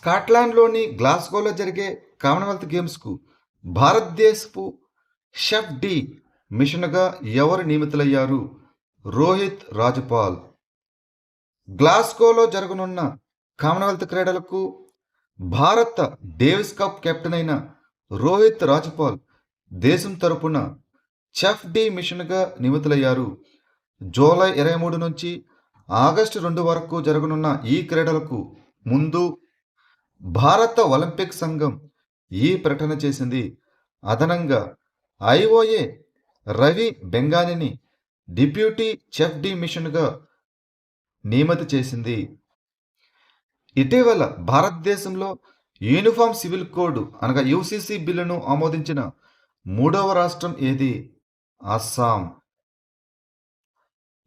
స్కాట్లాండ్‌లోని గ్లాస్గోలో జరిగే కామన్‌వెల్త్ గేమ్స్‌కు భారతదేశపు chef D మిషన్‌గా ఎవరు నియమితులయ్యారు? రోహిత్ రాజపాల్. గ్లాస్గోలో జరగనున్న కామన్‌వెల్త్ క్రీడలకు భారత డేవిస్ కప్ కెప్టెన్ అయిన రోహిత్ రాజపాల్ దేశం తరపున చెఫ్ డి మిషన్‌గా నియమితులయ్యారు. జూలై 23 నుంచి ఆగస్టు 2 వరకు జరగనున్న ఈ క్రీడలకు ముందు భారత ఒలింపిక్ సంఘం ఈ ప్రకటన చేసింది. అదనంగా ఐఓఏ రవి బెంగానీని డిప్యూటీ చెఫ్ డి మిషన్‌గా నియమిత చేసింది. ఇటీవల భారతదేశంలో యూనిఫామ్ సివిల్ కోడ్ అనగా యూసీసీ బిల్లును ఆమోదించిన మూడవ రాష్ట్రం ఏది? అస్సాం.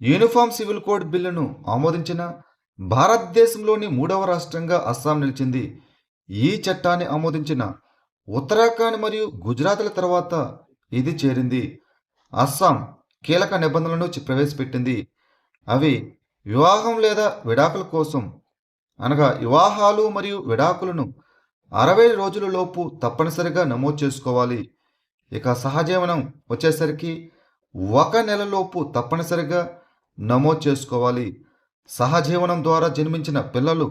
యూనిఫామ్ సివిల్ కోడ్ బిల్లును ఆమోదించిన భారతదేశంలోని మూడవ రాష్ట్రంగా అస్సాం నిలిచింది. ఈ చట్టాన్ని ఆమోదించిన ఉత్తరాఖండ్ మరియు గుజరాత్ల తర్వాత ఇది చేరింది. అస్సాం కీలక నిబంధనలను ప్రవేశపెట్టింది. అవి వివాహం లేదా విడాకుల కోసం అనగా వివాహాలు మరియు విడాకులను 60 రోజులలోపు తప్పనిసరిగా నమోదు చేసుకోవాలి. ఇక సహజీవనం వచ్చేసరికి 1 నెలలోపు తప్పనిసరిగా నమోదు చేసుకోవాలి. సహజీవనం ద్వారా జన్మించిన పిల్లలు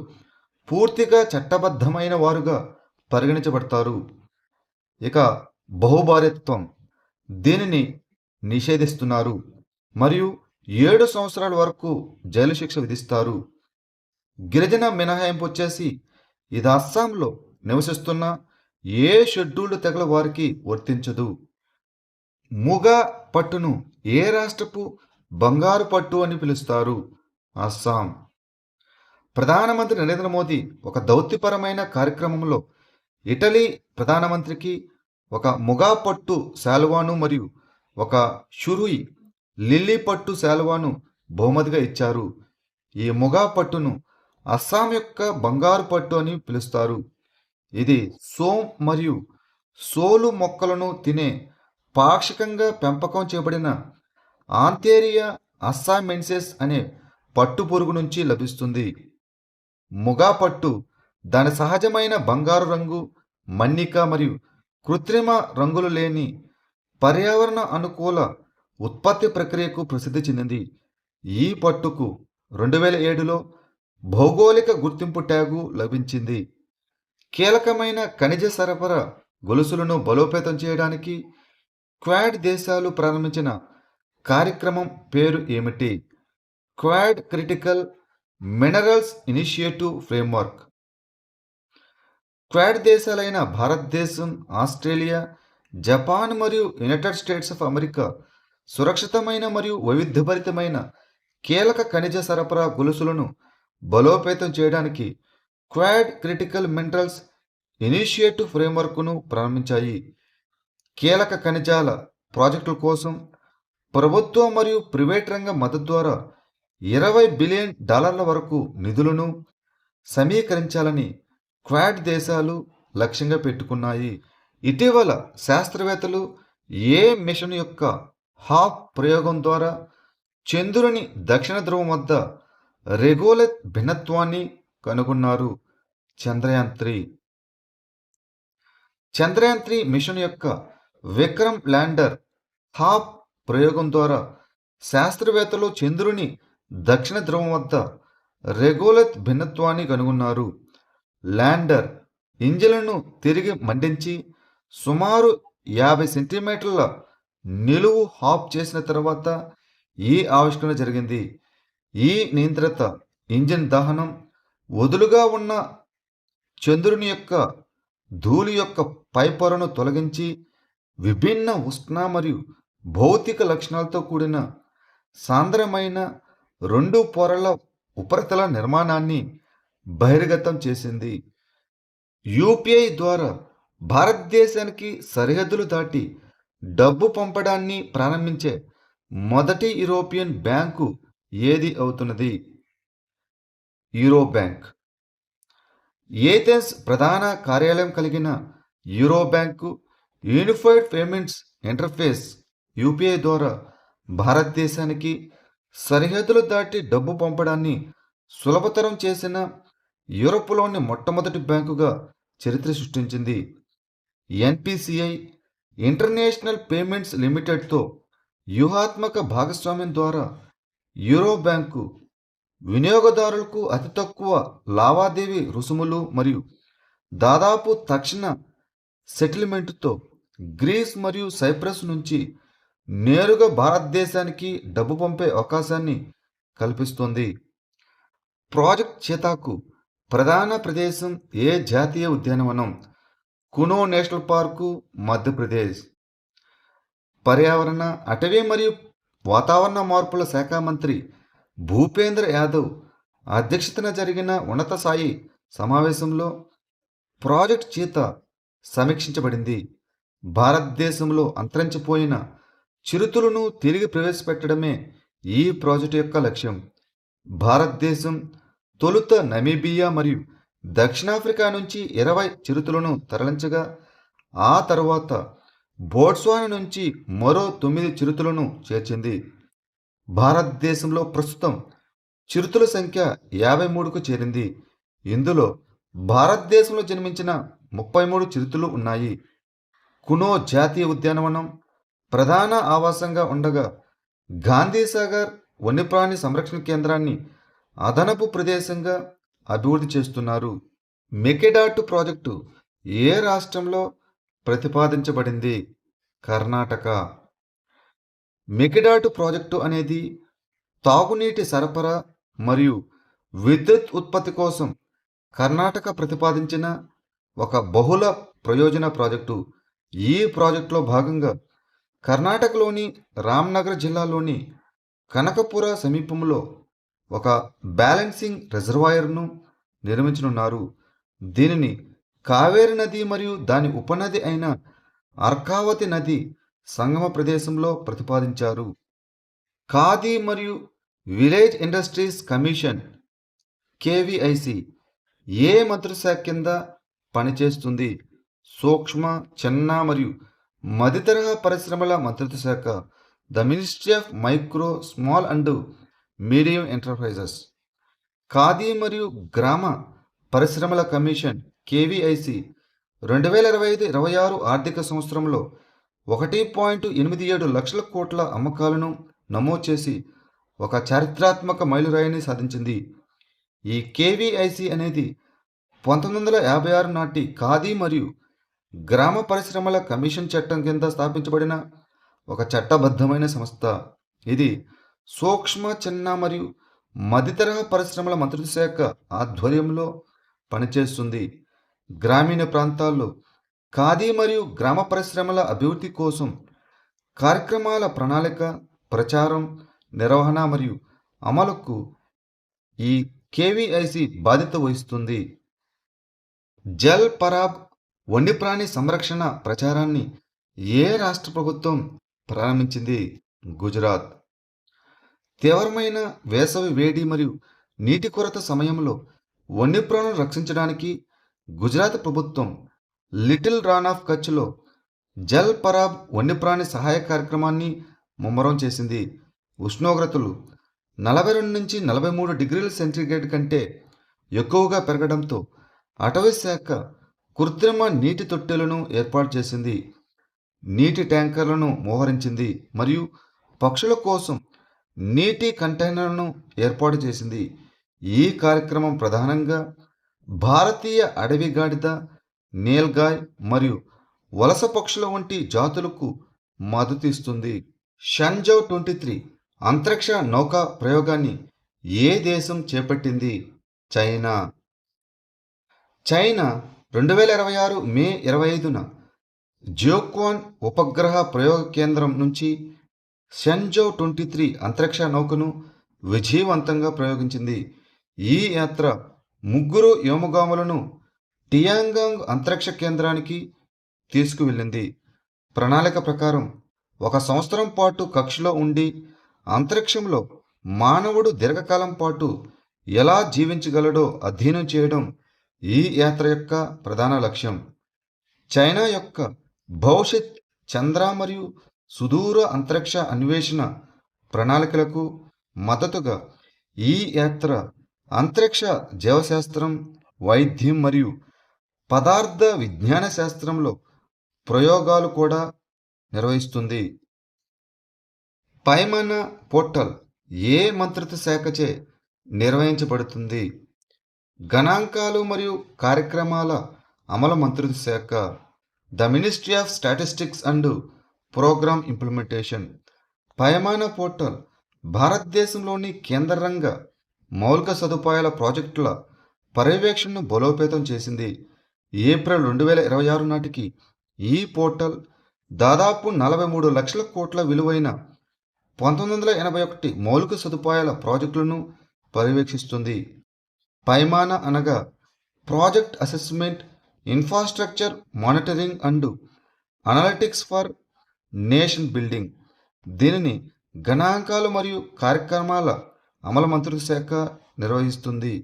పూర్తిగా చట్టబద్ధమైన వారుగా పరిగణించబడతారు. ఇక బహుభార్యత్వం దీనిని నిషేధిస్తున్నారు మరియు 7 సంవత్సరాల వరకు జైలు శిక్ష విధిస్తారు. గిరిజన మినహాయింపు వచ్చేసి ఇది అస్సాంలో నివసిస్తున్న ఏ షెడ్యూల్డ్ తెగల వారికి వర్తించదు. ముగా పట్టును ఏ రాష్ట్రపు బంగారు పట్టు అని పిలుస్తారు? అస్సాం. ప్రధానమంత్రి నరేంద్ర మోదీ ఒక దౌత్యపరమైన కార్యక్రమంలో ఇటలీ ప్రధానమంత్రికి ఒక ముగా పట్టు శాలువాను మరియు ఒక షురుయి లిల్లీ పట్టు శాలువాను బహుమతిగా ఇచ్చారు. ఈ ముగా పట్టును అస్సాం యొక్క బంగారు పట్టు అని పిలుస్తారు. ఇది సోమ్ మరియు సోలు మొక్కలను తినే పాక్షికంగా పెంపకం చేయబడిన ఆంథేరియా అస్సామెంసిస్ అనే పట్టు పురుగు నుంచి లభిస్తుంది. ముగా పట్టు దాని సహజమైన బంగారు రంగు, మన్నిక మరియు కృత్రిమ రంగులు లేని పర్యావరణ అనుకూల ఉత్పత్తి ప్రక్రియకు ప్రసిద్ధి చెందింది. ఈ పట్టుకు 2007లో భౌగోళిక గుర్తింపు ట్యాగు లభించింది. కీలకమైన ఖనిజ సరఫరా గొలుసులను బలోపేతం చేయడానికి క్వాడ్ దేశాలు ప్రారంభించిన కార్యక్రమం పేరు ఏమిటి? Quad critical minerals initiative framework. Quad దేశాలైన భారతదేశం, ఆస్ట్రేలియా, జపాన్ మరియు యునైటెడ్ స్టేట్స్ ఆఫ్ అమెరికా సురక్షితమైన మరియు వైవిధ్యభరితమైన కీలక ఖనిజ సరఫరా గొలుసులను బలోపేతం చేయడానికి క్వాడ్ క్రిటికల్ మినరల్స్ ఇనిషియేటివ్ ఫ్రేమ్వర్క్ను ప్రారంభించాయి. కీలక ఖనిజాల ప్రాజెక్టుల కోసం ప్రభుత్వ మరియు ప్రైవేట్ రంగ మద్దతు ద్వారా $20 బిలియన్ వరకు నిధులను సమీకరించాలని క్వాడ్ దేశాలు లక్ష్యంగా పెట్టుకున్నాయి. ఇటీవల శాస్త్రవేత్తలు ఏ మిషన్ యొక్క హాప్ ప్రయోగం ద్వారా చంద్రుని దక్షిణ ధ్రువం వద్ద రెగోలెత్ భిన్నత్వాన్ని కనుగొన్నారు? చంద్రయాన్-3. చంద్రయాన్-3 మిషన్ యొక్క విక్రమ్ ల్యాండర్ హాప్ ప్రయోగం ద్వారా శాస్త్రవేత్తలు చంద్రుని దక్షిణ ధ్రువం వద్ద రెగోలెత్ భిన్నత్వాన్ని కనుగొన్నారు. ల్యాండర్ ఇంజిన్లను తిరిగి మండించి సుమారు 50 సెంటీమీటర్ల నిలువు హాప్ చేసిన తర్వాత ఈ ఆవిష్కరణ జరిగింది. ఈ నియంత్రిత ఇంజిన్ దహనం వదులుగా ఉన్న చంద్రుని యొక్క ధూళి యొక్క పై పొరను తొలగించి విభిన్న ఉష్ణ మరియు భౌతిక లక్షణాలతో కూడిన సాంద్రమైన 2 పొరల ఉపరితల నిర్మాణాన్ని బహిర్గతం చేసింది. యూపీఐ ద్వారా భారతదేశానికి సరిహద్దులు దాటి డబ్బు పంపడాన్ని ప్రారంభించే మొదటి యూరోపియన్ బ్యాంకు ఏది అవుతున్నది? Euro bank. ఏథెన్స్ ప్రధాన కార్యాలయం కలిగిన euro bank unified payments interface UPI ద్వారా భారతదేశానికి సరిహద్దులు దాటి డబ్బు పంపడాన్ని సులభతరం చేసిన యూరోప్లోని మొట్టమొదటి బ్యాంకుగా చరిత్ర సృష్టించింది. ఎన్పిసిఐ ఇంటర్నేషనల్ పేమెంట్స్ లిమిటెడ్తో వ్యూహాత్మక భాగస్వామ్యం ద్వారా యూరో బ్యాంకు వినియోగదారులకు అతి తక్కువ లావాదేవీ రుసుములు మరియు దాదాపు తక్షణ సెటిల్మెంట్తో గ్రీస్ మరియు సైప్రస్ నుంచి నేరుగా భారతదేశానికి డబ్బు పంపే అవకాశాన్ని కల్పిస్తుంది. ప్రాజెక్ట్ చీతాకు ప్రధాన ప్రదేశం ఏ జాతీయ ఉద్యానవనం? Kuno national park, Madhya Pradesh. పర్యావరణ, అటవీ మరియు వాతావరణ మార్పుల శాఖ మంత్రి భూపేంద్ర యాదవ్ అధ్యక్షతన జరిగిన ఉన్నత స్థాయి సమావేశంలో ప్రాజెక్ట్ చీతా సమీక్షించబడింది. భారతదేశంలో అంతరించిపోయిన చిరుతలను తిరిగి ప్రవేశపెట్టడమే ఈ ప్రాజెక్టు యొక్క లక్ష్యం. భారతదేశం తొలుత నమీబియా మరియు దక్షిణాఫ్రికా నుంచి 20 చిరుతలను తరలించగా ఆ తర్వాత బోట్స్వానా నుంచి మరో 9 చిరుతలను చేర్చింది. భారతదేశంలో ప్రస్తుతం చిరుతల సంఖ్య 53కు చేరింది. ఇందులో భారతదేశంలో జన్మించిన 33 చిరుతలు ఉన్నాయి. కునో జాతీయ ఉద్యానవనం ప్రధాన ఆవాసంగా ఉండగా గాంధీసాగర్ వన్యప్రాణి సంరక్షణ కేంద్రాన్ని అదనపు ప్రదేశంగా అభివృద్ధి చేస్తున్నారు. మెకెడాటు ప్రాజెక్టు ఏ రాష్ట్రంలో ప్రతిపాదించబడింది? కర్ణాటక. మెకెడాటు ప్రాజెక్టు అనేది తాగునీటి సరఫరా మరియు విద్యుత్ ఉత్పత్తి కోసం కర్ణాటక ప్రతిపాదించిన ఒక బహుళ ప్రయోజన ప్రాజెక్టు. ఈ ప్రాజెక్టులో భాగంగా కర్ణాటకలోని రామ్నగర్ జిల్లాలోని కనకపుర సమీపంలో ఒక బ్యాలెన్సింగ్ రిజర్వాయర్ను నిర్మించనున్నారు. దీనిని కావేరి నది మరియు దాని ఉపనది అయిన అర్కావతి నది సంగమ ప్రదేశంలో ప్రతిపాదించారు. ఖాదీ మరియు విలేజ్ ఇండస్ట్రీస్ కమిషన్ కేవిఐసి ఏ మంత్రిశాఖ కింద పనిచేస్తుంది? సూక్ష్మ, చిన్న మరియు మధ్యతరహా పరిశ్రమల మంత్రిత్వ శాఖ, the ministry of micro, small and medium enterprises. Khadi మరియు గ్రామ పరిశ్రమల కమిషన్ కేవిఐసి 2025-26 ఆర్థిక సంవత్సరంలో 1.87 లక్షల కోట్ల అమ్మకాలను నమోదు చేసి ఒక చారిత్రాత్మక మైలురాయిని సాధించింది. ఈ కేవిఐసి అనేది 1956 నాటి ఖాదీ మరియు గ్రామ పరిశ్రమల కమిషన్ చట్టం కింద స్థాపించబడిన ఒక చట్టబద్ధమైన సంస్థ. ఇది సూక్ష్మ, చిన్న మరియు మధ్యతరహా పరిశ్రమల మంత్రిత్వ శాఖ ఆధ్వర్యంలో పనిచేస్తుంది. గ్రామీణ ప్రాంతాల్లో ఖాదీ మరియు గ్రామ పరిశ్రమల అభివృద్ధి కోసం కార్యక్రమాల ప్రణాళిక, ప్రచారం, నిర్వహణ మరియు అమలుకు ఈ కేవిఐసి బాధ్యత వహిస్తుంది. జల్ పరాబ్ వన్యప్రాణి సంరక్షణ ప్రచారాన్ని ఏ రాష్ట్ర ప్రభుత్వం ప్రారంభించింది? గుజరాత్. తీవ్రమైన వేసవి వేడి మరియు నీటి కొరత సమయంలో వన్యప్రాణులను రక్షించడానికి గుజరాత్ ప్రభుత్వం లిటిల్ రాన్ ఆఫ్ కచ్లో జల్ పరాబ్ వన్యప్రాణి సహాయ కార్యక్రమాన్ని ముమ్మరం చేసింది. ఉష్ణోగ్రతలు 42 నుంచి 43 డిగ్రీల సెంటీగ్రేడ్ కంటే ఎక్కువగా పెరగడంతో అటవీ శాఖ కృత్రిమ నీటి తొట్టెలను ఏర్పాటు చేసింది, నీటి ట్యాంకర్లను మోహరించింది మరియు పక్షుల కోసం నీటి కంటైనర్లను ఏర్పాటు చేసింది. ఈ కార్యక్రమం ప్రధానంగా భారతీయ అడవి గాడిద, నీల్గాయ్ మరియు వలస పక్షుల వంటి జాతులకు మద్దతు ఇస్తుంది. షన్జౌ 23 అంతరిక్ష నౌకా ప్రయోగాన్ని ఏ దేశం చేపట్టింది? చైనా. చైనా 2026 మే 25న జియోక్వాన్ ఉపగ్రహ ప్రయోగ కేంద్రం నుంచి షన్జౌ 23 అంతరిక్ష నౌకను విజయవంతంగా ప్రయోగించింది. ఈ యాత్ర 3 వ్యోమగాములను టియాంగాంగ్ అంతరిక్ష కేంద్రానికి తీసుకువెళ్ళింది. ప్రణాళిక ప్రకారం 1 సంవత్సరం పాటు కక్షలో ఉండి అంతరిక్షంలో మానవుడు దీర్ఘకాలం పాటు ఎలా జీవించగలడో అధ్యయనం చేయడం ఈ యాత్ర యొక్క ప్రధాన లక్ష్యం. చైనా యొక్క భవిష్యత్ చంద్ర మరియు సుదూర అంతరిక్ష అన్వేషణ ప్రణాళికలకు మద్దతుగా ఈ యాత్ర అంతరిక్ష జీవశాస్త్రం, వైద్యం మరియు పదార్థ విజ్ఞాన శాస్త్రంలో ప్రయోగాలు కూడా నిర్వహిస్తుంది. పైమానా పోర్టల్ ఏ మంత్రిత్వ శాఖచే నిర్వహించబడుతుంది? గణాంకాలు మరియు కార్యక్రమాల అమలు మంత్రిత్వ శాఖ, the ministry of statistics and programme implementation. Paimana portal భారతదేశంలోని కేంద్ర రంగ మౌలిక సదుపాయాల ప్రాజెక్టుల పర్యవేక్షణను బలోపేతం చేసింది. ఏప్రిల్ 2026 నాటికి ఈ పోర్టల్ దాదాపు 43 లక్షల కోట్ల విలువైన 1981 మౌలిక సదుపాయాల ప్రాజెక్టులను పర్యవేక్షిస్తుంది. పైమానా అనగా project assessment, infrastructure monitoring and analytics for nation building. దీనిని గణాంకాలు మరియు కార్యక్రమాల అమలు మంత్రిత్వ శాఖ నిర్వహిస్తుంది.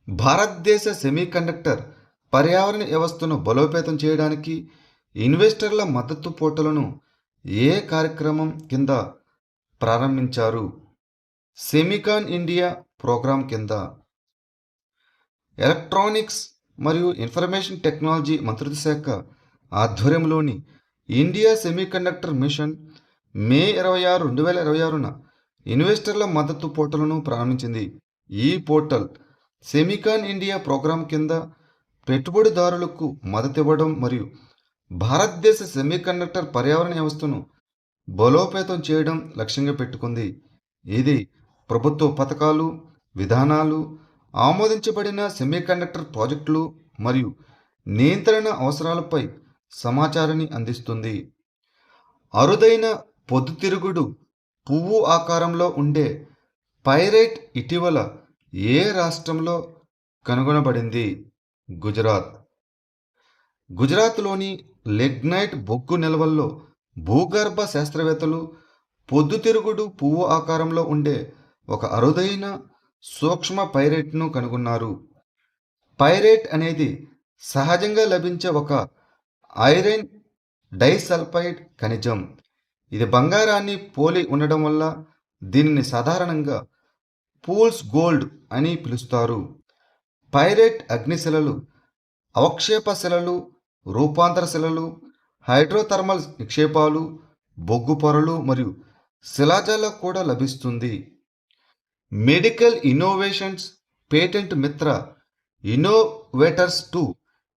భారతదేశ సెమీకండక్టర్ పర్యావరణ వ్యవస్థను బలోపేతం చేయడానికి ఇన్వెస్టర్ల మద్దతు పోర్టల్ను ఏ కార్యక్రమం కింద ప్రారంభించారు? సెమికాన్ ఇండియా ప్రోగ్రాం కింద. ఎలక్ట్రానిక్స్ మరియు ఇన్ఫర్మేషన్ టెక్నాలజీ మంత్రిత్వ శాఖ ఆధ్వర్యంలోని ఇండియా సెమీకండక్టర్ మిషన్ మే 26, 2026న ఇన్వెస్టర్ల మద్దతు పోర్టల్ను ప్రారంభించింది. ఈ పోర్టల్ సెమికాన్ ఇండియా ప్రోగ్రాం కింద పెట్టుబడిదారులకు మద్దతివ్వడం మరియు భారతదేశ సెమీకండక్టర్ పర్యావరణ వ్యవస్థను బలోపేతం చేయడం లక్ష్యంగా పెట్టుకుంది. ఇది ప్రభుత్వ పథకాలు, విధానాలు, ఆమోదించబడిన సెమీకండక్టర్ ప్రాజెక్టులు మరియు నియంత్రణ అవసరాలపై సమాచారాన్ని అందిస్తుంది. అరుదైన పొద్దుతిరుగుడు పువ్వు ఆకారంలో ఉండే పైరైట్ ఇటీవల ఏ రాష్ట్రంలో కనుగొనబడింది? గుజరాత్. గుజరాత్లోని లిగ్నైట్ బొగ్గు నిల్వల్లో భూగర్భ శాస్త్రవేత్తలు పొద్దుతిరుగుడు పువ్వు ఆకారంలో ఉండే ఒక అరుదైన సూక్ష్మ పైరైట్ను కనుగొన్నారు. పైరైట్ అనేది సహజంగా లభించే ఒక ఐరన్ డైసల్ఫైడ్ ఖనిజం. ఇది బంగారాన్ని పోలి ఉండడం వల్ల దీనిని సాధారణంగా పూల్స్ గోల్డ్ అని పిలుస్తారు. పైరైట్ అగ్నిశిలలు, అవక్షేప శిలలు, రూపాంతర శిలలు, హైడ్రోథర్మల్ నిక్షేపాలు, బొగ్గు పొరలు మరియు శిలాజాలకు కూడా లభిస్తుంది. మెడికల్ ఇన్నోవేషన్స్ పేటెంట్ మిత్ర ఇన్నోవేటర్స్ టు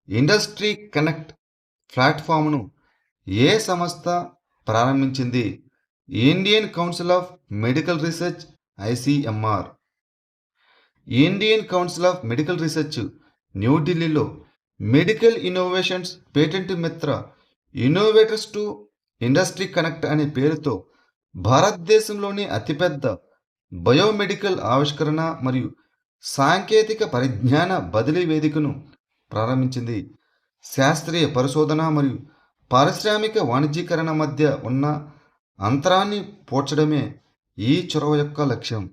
ఇండస్ట్రీ కనెక్ట్ ప్లాట్ఫామ్ను ఏ సంస్థ ప్రారంభించింది? Indian council of medical research, ICMR. Indian council of medical research న్యూఢిల్లీలో మెడికల్ ఇన్నోవేషన్స్ పేటెంట్ మిత్ర ఇన్నోవేటర్స్ టు ఇండస్ట్రీ కనెక్ట్ అనే పేరుతో భారతదేశంలోని అతిపెద్ద బయోమెడికల్ ఆవిష్కరణ మరియు సాంకేతిక పరిజ్ఞాన బదిలీ వేదికను ప్రారంభించింది. శాస్త్రీయ పరిశోధన మరియు పారిశ్రామిక వాణిజ్యీకరణ మధ్య ఉన్న అంతరాన్ని పోడ్చడమే ఈ చొరవ యొక్క లక్ష్యం.